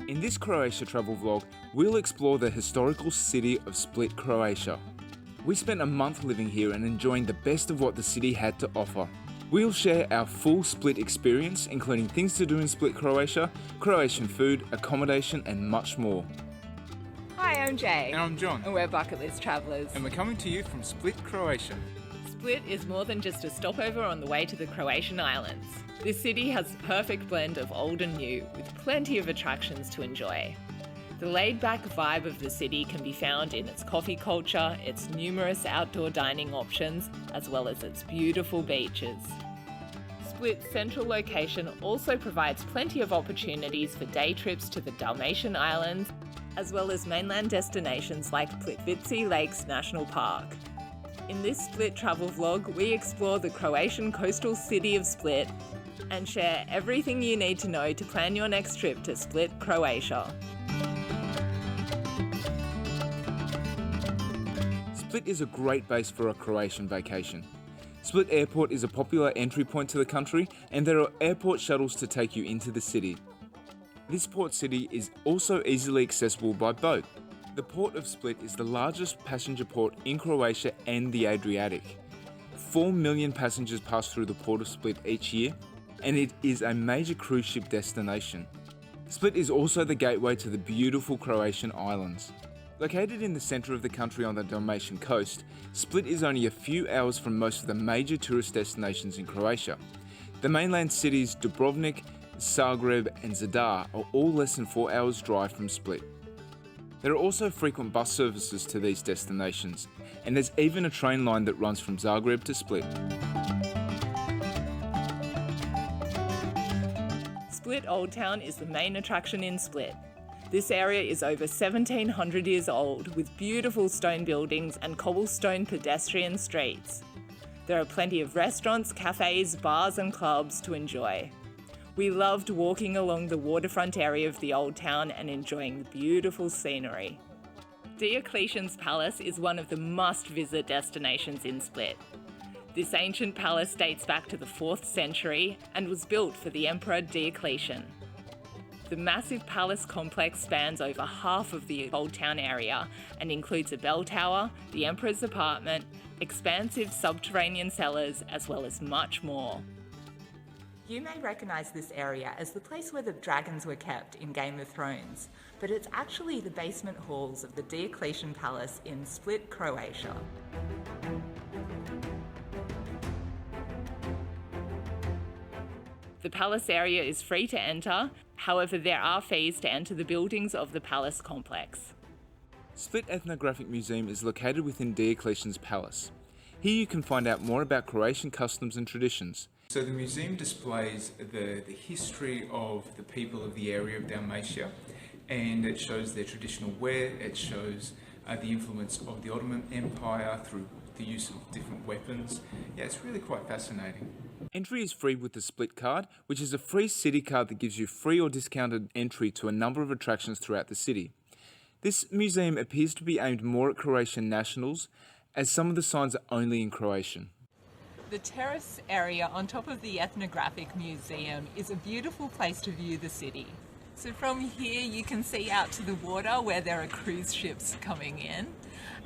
In this Croatia travel vlog, we'll explore the historical city of Split, Croatia. We spent a month living here and enjoying the best of what the city had to offer. We'll share our full Split experience, including things to do in Split, Croatia, Croatian food, accommodation, and much more. Hi, I'm Jay. And I'm John. And we're bucket list travellers. And we're coming to you from Split, Croatia. Split is more than just a stopover on the way to the Croatian islands. This city has a perfect blend of old and new, with plenty of attractions to enjoy. The laid-back vibe of the city can be found in its coffee culture, its numerous outdoor dining options, as well as its beautiful beaches. Split's central location also provides plenty of opportunities for day trips to the Dalmatian Islands, as well as mainland destinations like Plitvice Lakes National Park. In this Split travel vlog, we explore the Croatian coastal city of Split and share everything you need to know to plan your next trip to Split, Croatia. Split is a great base for a Croatian vacation. Split Airport is a popular entry point to the country, and there are airport shuttles to take you into the city. This port city is also easily accessible by boat. The port of Split is the largest passenger port in Croatia and the Adriatic. 4 million passengers pass through the port of Split each year, and it is a major cruise ship destination. Split is also the gateway to the beautiful Croatian islands. Located in the centre of the country on the Dalmatian coast, Split is only a few hours from most of the major tourist destinations in Croatia. The mainland cities Dubrovnik, Zagreb and Zadar are all less than 4 hours drive from Split. There are also frequent bus services to these destinations, and there's even a train line that runs from Zagreb to Split. Split Old Town is the main attraction in Split. This area is over 1700 years old, with beautiful stone buildings and cobblestone pedestrian streets. There are plenty of restaurants, cafes, bars and clubs to enjoy. We loved walking along the waterfront area of the Old Town and enjoying the beautiful scenery. Diocletian's Palace is one of the must-visit destinations in Split. This ancient palace dates back to the 4th century and was built for the Emperor Diocletian. The massive palace complex spans over half of the Old Town area and includes a bell tower, the Emperor's apartment, expansive subterranean cellars, as well as much more. You may recognise this area as the place where the dragons were kept in Game of Thrones, but it's actually the basement halls of the Diocletian Palace in Split, Croatia. The palace area is free to enter, however there are fees to enter the buildings of the palace complex. Split Ethnographic Museum is located within Diocletian's Palace. Here you can find out more about Croatian customs and traditions. So the museum displays the history of the people of the area of Dalmatia, and it shows their traditional wear, it shows the influence of the Ottoman Empire through the use of different weapons. Yeah, it's really quite fascinating. Entry is free with the Splitcard, which is a free city card that gives you free or discounted entry to a number of attractions throughout the city. This museum appears to be aimed more at Croatian nationals, as some of the signs are only in Croatian. The terrace area on top of the Ethnographic Museum is a beautiful place to view the city. So from here you can see out to the water where there are cruise ships coming in.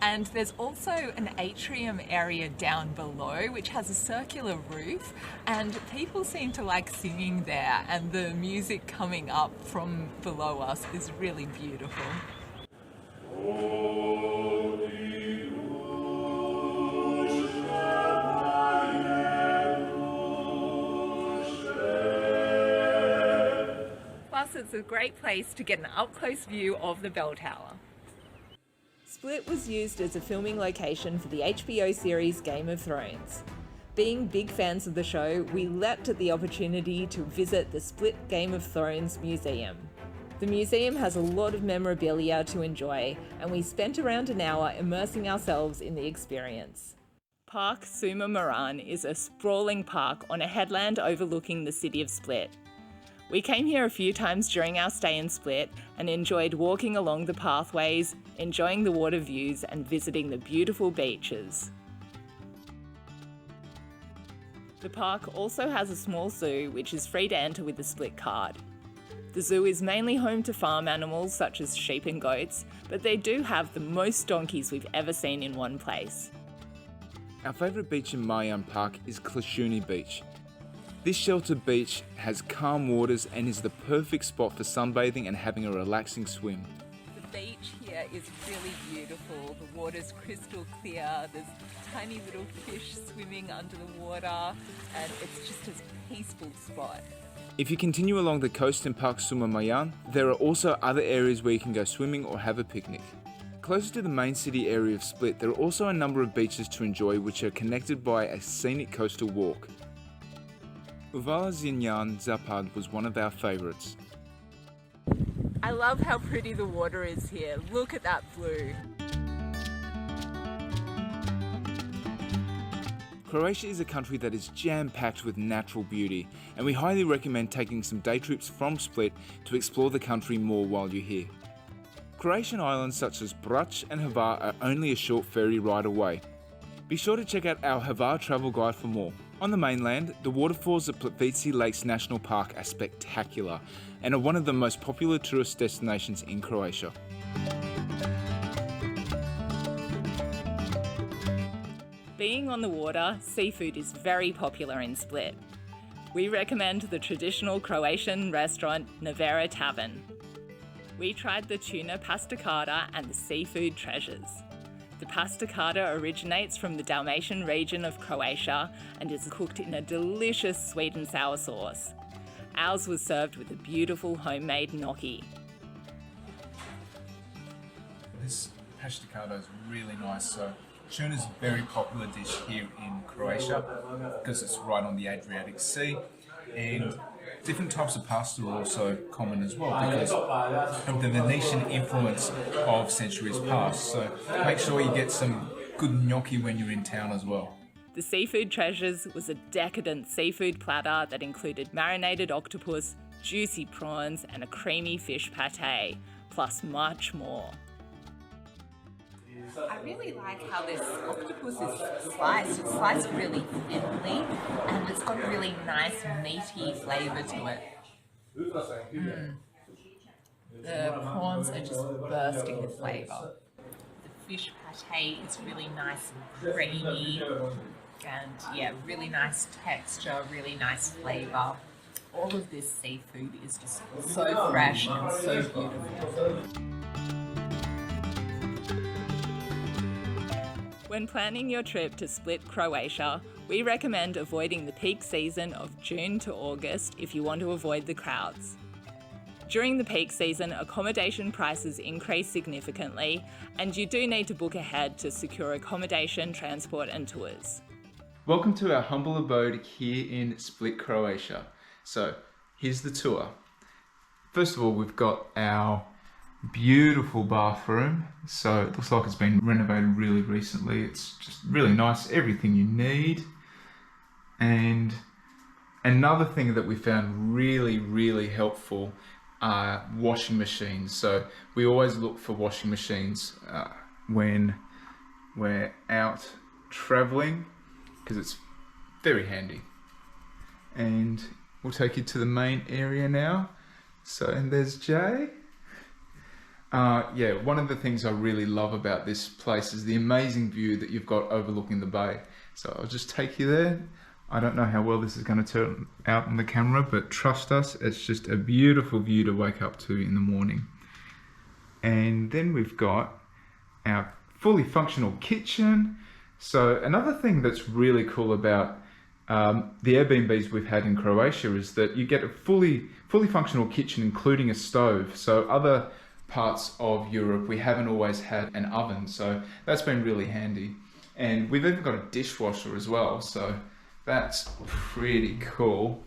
And there's also an atrium area down below which has a circular roof, and people seem to like singing there, and the music coming up from below us is really beautiful. Plus, it's a great place to get an up-close view of the bell tower. Split was used as a filming location for the HBO series Game of Thrones. Being big fans of the show, we leapt at the opportunity to visit the Split Game of Thrones Museum. The museum has a lot of memorabilia to enjoy, and we spent around an hour immersing ourselves in the experience. Park Šuma Marjan is a sprawling park on a headland overlooking the city of Split. We came here a few times during our stay in Split and enjoyed walking along the pathways, enjoying the water views and visiting the beautiful beaches. The park also has a small zoo which is free to enter with the Split card. The zoo is mainly home to farm animals such as sheep and goats, but they do have the most donkeys we've ever seen in one place. Our favourite beach in Marjan Park is Kasjuni Beach. This sheltered beach has calm waters and is the perfect spot for sunbathing and having a relaxing swim. The beach here is really beautiful. The water's crystal clear. There's tiny little fish swimming under the water, and it's just a peaceful spot. If you continue along the coast in Park Šuma Marjan, there are also other areas where you can go swimming or have a picnic. Closer to the main city area of Split, there are also a number of beaches to enjoy which are connected by a scenic coastal walk. Uvala Žnjan Zapad was one of our favourites. I love how pretty the water is here. Look at that blue. Croatia is a country that is jam-packed with natural beauty, and we highly recommend taking some day trips from Split to explore the country more while you're here. Croatian islands such as Brač and Hvar are only a short ferry ride away. Be sure to check out our Hvar travel guide for more. On the mainland, the waterfalls at Plitvice Lakes National Park are spectacular and are one of the most popular tourist destinations in Croatia. Being on the water, seafood is very popular in Split. We recommend the traditional Croatian restaurant Nevera Tavern. We tried the tuna Pašticada and the seafood treasures. The Pašticada originates from the Dalmatian region of Croatia and is cooked in a delicious sweet and sour sauce. Ours was served with a beautiful homemade gnocchi. This Pašticada is really nice. So tuna is a very popular dish here in Croatia because it's right on the Adriatic Sea, and different types of pasta are also common as well because of the Venetian influence of centuries past. So make sure you get some good gnocchi when you're in town as well. The Seafood Treasures was a decadent seafood platter that included marinated octopus, juicy prawns, and a creamy fish pate, plus much more. I really like how this octopus is sliced. It's sliced really thinly, and it's got a really nice meaty flavour to it. The prawns are just bursting with flavour. The fish pate is really nice and creamy, and yeah, really nice texture, really nice flavour. All of this seafood is just so fresh and so beautiful. When planning your trip to Split, Croatia, we recommend avoiding the peak season of June to August if you want to avoid the crowds. During the peak season, accommodation prices increase significantly, and you do need to book ahead to secure accommodation, transport and tours. Welcome to our humble abode here in Split, Croatia. So here's the tour. First of all, we've got our beautiful bathroom. So it looks like it's been renovated really recently. It's just really nice, everything you need. And another thing that we found really helpful are washing machines. So we always look for washing machines when we're out traveling because it's very handy. And we'll take you to the main area now. So, and there's Jay. Yeah, one of the things I really love about this place is the amazing view that you've got overlooking the bay. So I'll just take you there. I don't know how well this is going to turn out on the camera, but trust us, it's just a beautiful view to wake up to in the morning. And then we've got our fully functional kitchen. So another thing that's really cool about the Airbnbs we've had in Croatia is that you get a fully functional kitchen, including a stove. So other parts of Europe, we haven't always had an oven, so that's been really handy. And we've even got a dishwasher as well, so that's pretty cool.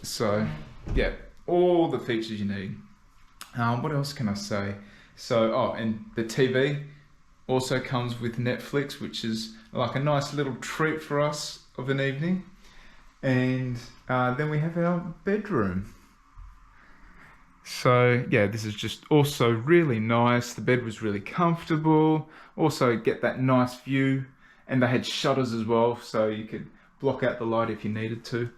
So yeah, all the features you need. What else can I say? So, and the TV also comes with Netflix, which is like a nice little treat for us of an evening. And then we have our bedroom. So yeah, this is just also really nice. The bed was really comfortable. Also get that nice view, and they had shutters as well, so you could block out the light if you needed to.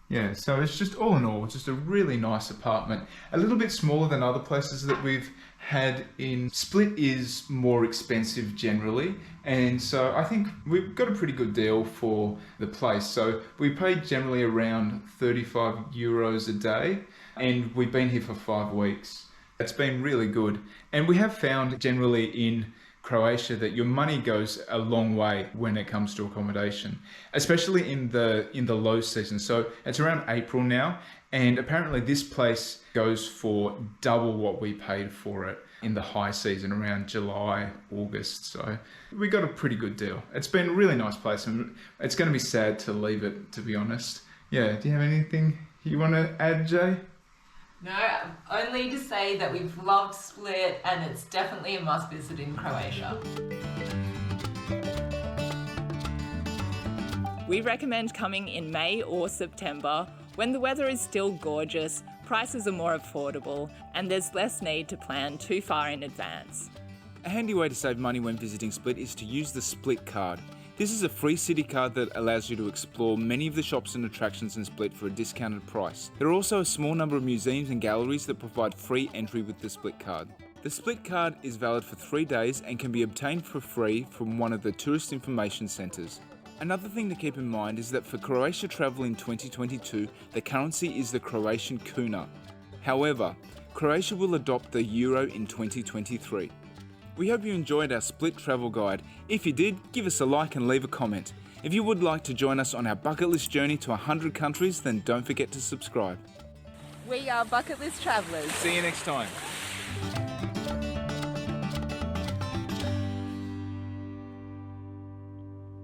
Yeah, so it's just all in all, just a really nice apartment. A little bit smaller than other places that we've had in Split is more expensive generally. And so I think we've got a pretty good deal for the place. So we paid generally around 35 euros a day and we've been here for 5 weeks. It's been really good. And we have found generally in Croatia that your money goes a long way when it comes to accommodation, especially in the low season. So it's around April now, and apparently this place goes for double what we paid for it in the high season around July, August. So we got a pretty good deal. It's been a really nice place, and it's going to be sad to leave it, to be honest. Yeah, do you have anything you want to add, Jay? No, only to say that we've loved Split and it's definitely a must visit in Croatia. We recommend coming in May or September when the weather is still gorgeous, prices are more affordable, and there's less need to plan too far in advance. A handy way to save money when visiting Split is to use the Splitcard. This is a free city card that allows you to explore many of the shops and attractions in Split for a discounted price. There are also a small number of museums and galleries that provide free entry with the Splitcard. The Splitcard is valid for 3 days and can be obtained for free from one of the tourist information centres. Another thing to keep in mind is that for Croatia Travel in 2022, the currency is the Croatian Tuna. However, Croatia will adopt the euro in 2023. We hope you enjoyed our Split travel guide. If you did, give us a like and leave a comment. If you would like to join us on our bucket list journey to 100 countries, then don't forget to subscribe. We are Bucket List Travellers. See you next time.